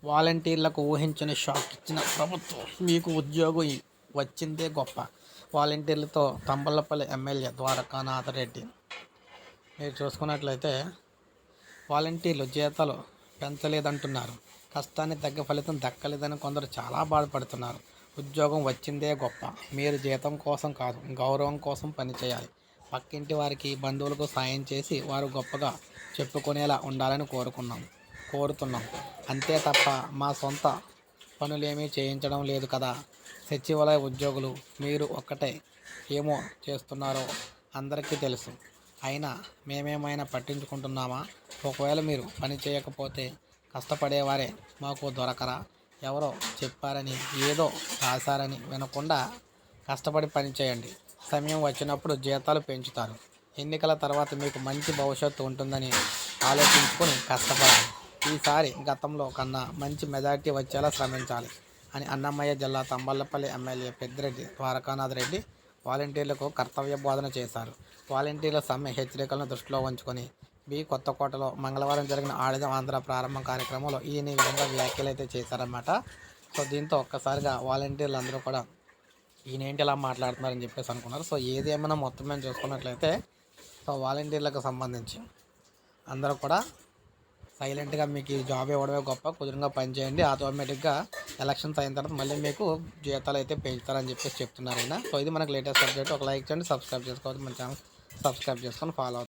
వాలంటీర్లకు ఊహించని షాక్ ఇచ్చిన ప్రభుత్వం. మీకు ఉద్యోగం వచ్చిందే గొప్ప. వాలంటీర్లతో తంబళ్లపల్లి ఎమ్మెల్యే ద్వారకానాథరెడ్డి. మీరు చూసుకున్నట్లయితే వాలంటీర్లు జీతాలు పెంచలేదంటున్నారు. కష్టానికి తగ్గ ఫలితం దక్కలేదని కొందరు చాలా బాధపడుతున్నారు. ఉద్యోగం వచ్చిందే గొప్ప. మీరు జీతం కోసం కాదు, గౌరవం కోసం పనిచేయాలి. పక్కింటి వారికి, బంధువులకు సాయం చేసి వారు గొప్పగా చెప్పుకునేలా ఉండాలని కోరుతున్నాం. అంతే తప్ప మా సొంత పనులేమీ చేయించడం లేదు కదా. సచివాలయ ఉద్యోగులు మీరు ఒక్కటే ఏమో చేస్తున్నారో అందరికీ తెలుసు. అయినా మేమేమైనా పట్టించుకుంటున్నామా? ఒకవేళ మీరు పని చేయకపోతే కష్టపడేవారే మాకు దొరకరా? ఎవరో చెప్పారని, ఏదో రాశారని వినకుండా కష్టపడి పని చేయండి. సమయం వచ్చినప్పుడు జీతాలు పెంచుతారు. ఎన్నికల తర్వాత మీకు మంచి భవిష్యత్తు ఉంటుందని ఆలోచించుకొని కష్టపడాలి. ఈసారి గతంలో కన్నా మంచి మెజారిటీ వచ్చేలా శ్రమించాలి అని అన్నమయ్య జిల్లా తంబళ్లపల్లి ఎమ్మెల్యే పెద్దిరెడ్డి ద్వారకానాథరెడ్డి వాలంటీర్లకు కర్తవ్య బోధన చేశారు. వాలంటీర్ల సమ్మె హెచ్చరికలను దృష్టిలో ఉంచుకొని కొత్తకోటలో మంగళవారం జరిగిన ఆయుధం ఆంధ్ర ప్రారంభం కార్యక్రమంలో ఈయన ఈ విధంగా వ్యాఖ్యలు అయితే చేశారన్నమాట. సో దీంతో ఒక్కసారిగా వాలంటీర్లు అందరూ కూడా ఈయనేంటి ఇలా మాట్లాడుతున్నారని చెప్పేసి అనుకున్నారు. సో ఏదేమైనా మొత్తం మేము చూసుకున్నట్లయితే సో వాలంటీర్లకు సంబంధించి అందరూ కూడా సైలెంట్గా మీకు ఈ జాబ్ ఇవ్వడమే గొప్ప, కుదురుగా పనిచేయండి. ఆటోమేటిక్గా ఎలక్షన్స్ అయిన తర్వాత మళ్ళీ మీకు జీతాలు అయితే పెంచుతారని చెప్పేసి చెప్తున్నారు ఆయన. సో ఇది మనకు లేటెస్ట్ అప్డేట్. ఒక లైక్ చేయండి, సబ్స్క్రైబ్ చేసుకోవాలి, మన ఛానల్ సబ్స్క్రైబ్ చేసుకొని ఫాలో అవుతుంది.